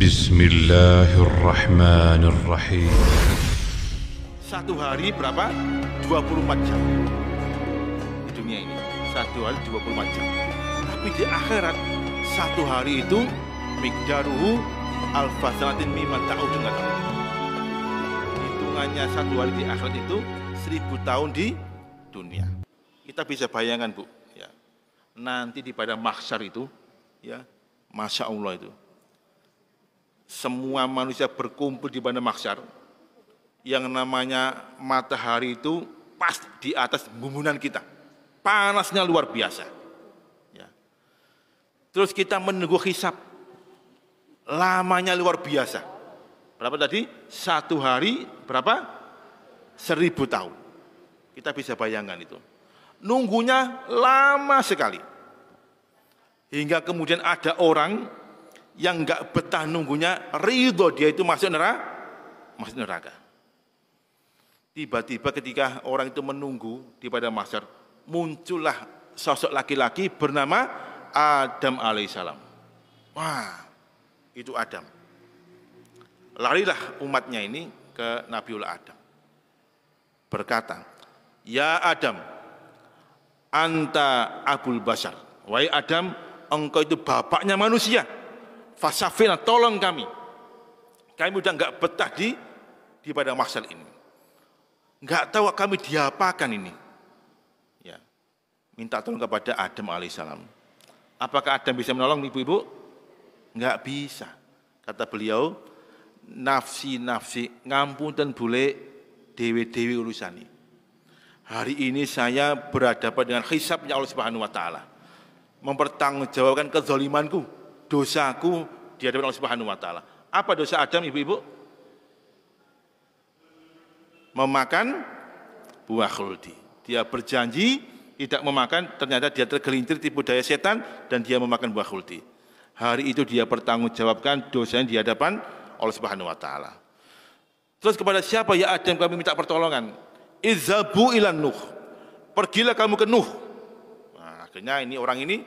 Bismillahirrahmanirrahim. Satu hari berapa? 24 jam di dunia ini. Satu hari 24 jam. Tapi di akhirat satu hari itu miqdaruhu alfasanatin mimman ta'udun kata. Hitungannya satu hari di akhirat itu 1000 tahun di dunia. Kita bisa bayangkan, Bu, ya. Nanti di pada mahsyar itu, ya, Masya Allah itu. Semua manusia berkumpul di pada mahsyar. Yang namanya matahari itu pas di atas bumbunan kita. Panasnya luar biasa. Ya. Terus kita menunggu hisab. Lamanya luar biasa. Berapa tadi? Satu hari berapa? 1000 tahun. Kita bisa bayangkan itu. Nunggunya lama sekali. Hingga kemudian ada orang yang enggak betah nunggunya, ridho dia itu masuk neraka. Tiba-tiba ketika orang itu menunggu di pada mahsyar, muncullah sosok laki-laki bernama Adam alaihissalam. Wah, itu Adam. Larilah umatnya ini ke Nabiullah Adam. Berkata, ya Adam, anta abul bashar. Wahai Adam, engkau itu bapaknya manusia. Fasafina, tolong kami. Kami udah enggak betah di pada mahsyar ini. Enggak tahu kami diapakan ini. Ya. Minta tolong kepada Adam alaihissalam. Apakah Adam bisa menolong ibu-ibu? Enggak bisa. Kata beliau, nafsi ngampun bule dewe-dewe urusani. Hari ini saya berhadapan dengan hisabnya Allah Subhanahu wa taala. Mempertanggungjawabkan kezalimanku, dosaku di hadapan Allah Subhanahu wa taala. Apa dosa Adam, ibu-ibu? Memakan buah khuldi. Dia berjanji tidak memakan, ternyata dia tergelincir tipu daya setan dan dia memakan buah khuldi. Hari itu dia bertanggungjawabkan dosanya di hadapan Allah Subhanahu wa taala. Terus kepada siapa ya Adam kami minta pertolongan? Izhabu ilan Nuh. Pergilah kamu ke Nuh. Nah, akhirnya ini orang ini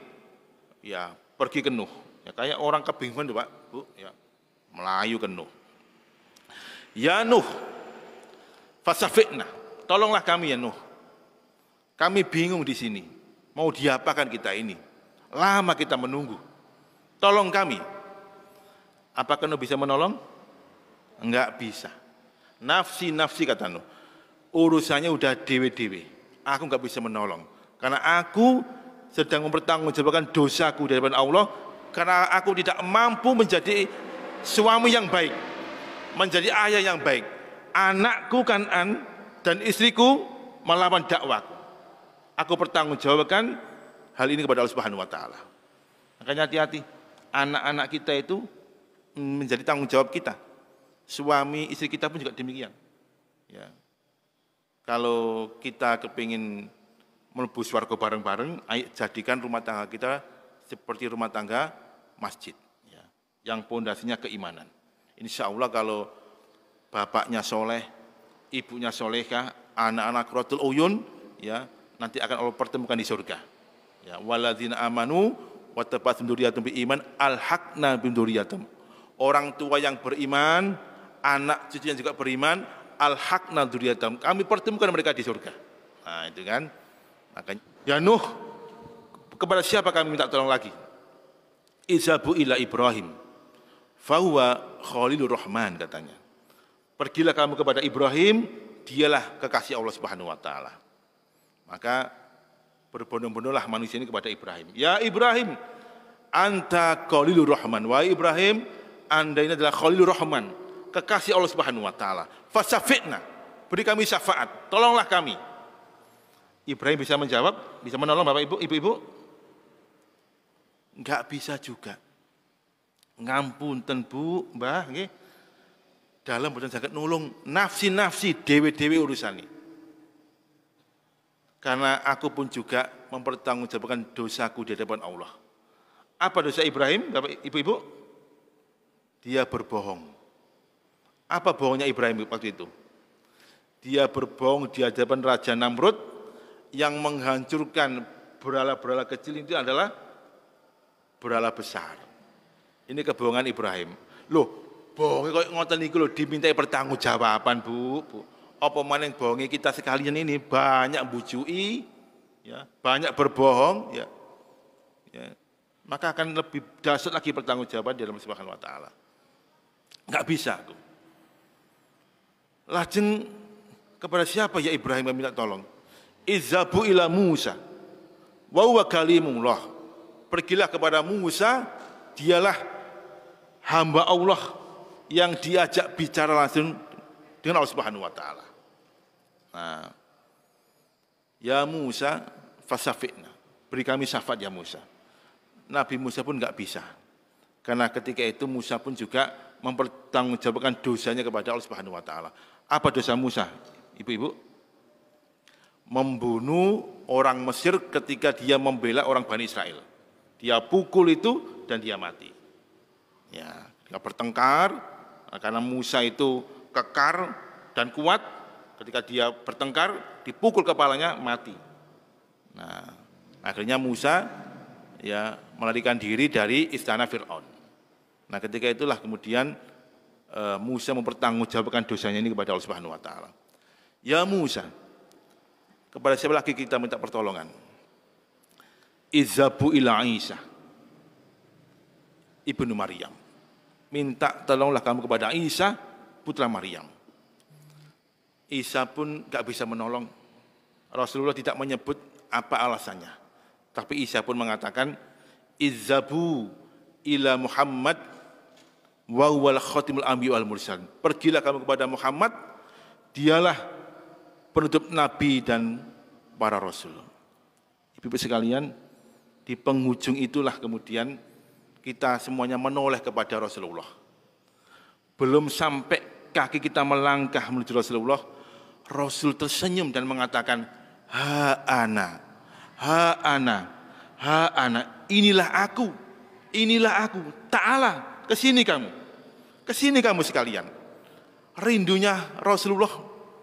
ya pergi ke Nuh. Ya, kayak orang kebingungan, Pak, Bu, ya. Melayu ke Nuh. Ya Nuh, fasafi'na, tolonglah kami ya Nuh. Kami bingung di sini. Mau diapakan kita ini? Lama kita menunggu. Tolong kami. Apakah Nuh bisa menolong? Enggak bisa. Nafsi kata Nuh. Urusannya udah dewe-dewe. Aku enggak bisa menolong. Karena aku sedang mempertanggungjawabkan dosaku di hadapan Allah. Karena aku tidak mampu menjadi suami yang baik. Menjadi ayah yang baik. Anakku Kan'an dan istriku melawan dakwaku. Aku pertanggungjawabkan hal ini kepada Allah Subhanahu wa taala. Makanya hati-hati, anak-anak kita itu menjadi tanggung jawab kita. Suami istri kita pun juga demikian. Ya. Kalau kita kepingin mlebu swarga bareng-bareng, ayo jadikan rumah tangga kita seperti rumah tangga masjid, ya, yang pondasinya keimanan. Insya Allah kalau bapaknya soleh, ibunya solehah, anak-anak qurratul uyun, ya, nanti akan Allah pertemukan di surga. Ya, walladzina amanu wa tabatum dzurriyyatum biiman alhaqna bihim dzurriyyatum. Orang tua yang beriman, anak cucu yang juga beriman, alhaqna dzurriyyatum. Kami pertemukan mereka di surga. Nah, itu kan. Makanya, ya Nuh, kepada siapa kami minta tolong lagi? Izhabu ila Ibrahim, fahuwa khalilur rahman, katanya. Pergilah kamu kepada Ibrahim, dialah kekasih Allah Subhanahu wa taala. Maka berbondong-bondonglah manusia ini kepada Ibrahim. Ya Ibrahim, anta khalilur rahman. Wahai Ibrahim, Anda ini adalah khalilur rahman, kekasih Allah Subhanahu wa taala. Fasafi'na, beri kami syafaat, tolonglah kami. Ibrahim bisa menjawab, bisa menolong Bapak Ibu, Ibu-ibu? Enggak bisa juga. Ngampunten Bu, Mbah, nggih. Dalam boten saged nulung nafsi dewe-dewe urusan ini. Karena aku pun juga mempertanggungjawabkan dosaku di hadapan Allah. Apa dosa Ibrahim, Bapak Ibu-ibu? Dia berbohong. Apa bohongnya Ibrahim waktu itu? Dia berbohong di hadapan Raja Namrud yang menghancurkan berhala-berhala kecil itu adalah berhala besar. Ini kebohongan Ibrahim. Loh, bonge kok ngoten niku lho dimintai pertanggungjawaban, Bu. Apa maning bonge kita sekalian ini banyak bujui, ya, banyak berbohong, ya. Maka akan lebih dahsyat lagi pertanggungjawaban di dalam Subhanahu wa taala. Enggak bisa. Lajeng kepada siapa ya Ibrahim meminta tolong? Izhabu ila Musa wa huwa kalimullah. Pergilah kepada Musa, dialah hamba Allah yang diajak bicara langsung dengan Allah Subhanahu wa taala. Nah, ya Musa fasafi'na. Beri kami syafaat ya Musa. Nabi Musa pun enggak bisa. Karena ketika itu Musa pun juga mempertanggungjawabkan dosanya kepada Allah Subhanahu wa taala. Apa dosa Musa, Ibu-ibu? Membunuh orang Mesir ketika dia membela orang Bani Israel. Dia pukul itu dan dia mati. Ya, dia bertengkar karena Musa itu kekar dan kuat. Ketika dia bertengkar, dipukul kepalanya, mati. Nah, akhirnya Musa ya melarikan diri dari istana Fir'aun. Nah, ketika itulah kemudian Musa mempertanggungjawabkan dosanya ini kepada Allah Subhanahu wa taala. Ya Musa, kepada siapa lagi kita minta pertolongan? Izhabu ila Isa ibnu Maryam. Minta tolonglah kamu kepada Isa putra Maryam. Isa pun enggak bisa menolong. Rasulullah tidak menyebut apa alasannya. Tapi Isa pun mengatakan, izhabu ila Muhammad wa huwal khatimul anbiya wal mursalin. Pergilah kamu kepada Muhammad, dialah penutup nabi dan para rasul. Ibu-ibu sekalian, di penghujung itulah kemudian kita semuanya menoleh kepada Rasulullah. Belum sampai kaki kita melangkah menuju Rasulullah, Rasul tersenyum dan mengatakan, ha ana, inilah aku, ta'ala, kesini kamu sekalian. Rindunya Rasulullah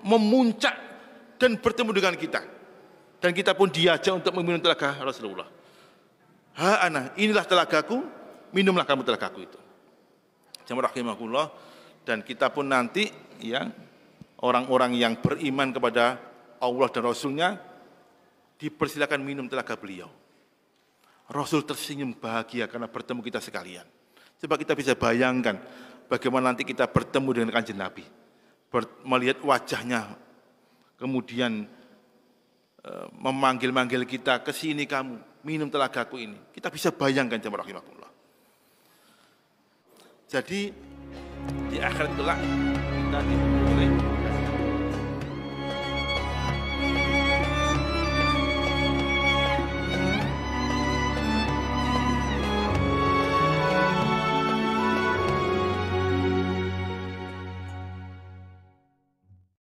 memuncak dan bertemu dengan kita. Dan kita pun diajak untuk meminum telaga Rasulullah. Ha ana, inilah telagaku, minumlah kamu telagaku itu. Jamaah rahimakumullah, dan kita pun nanti ya orang-orang yang beriman kepada Allah dan Rasulnya dipersilakan minum telaga beliau. Rasul tersenyum bahagia karena bertemu kita sekalian. Coba kita bisa bayangkan bagaimana nanti kita bertemu dengan Kanjeng Nabi, melihat wajahnya, kemudian memanggil-manggil kita, kesini kamu, minum telagaku ini. Kita bisa bayangkan jamaah rahimakumullah. Jadi di akhirat kelak kita diperoleh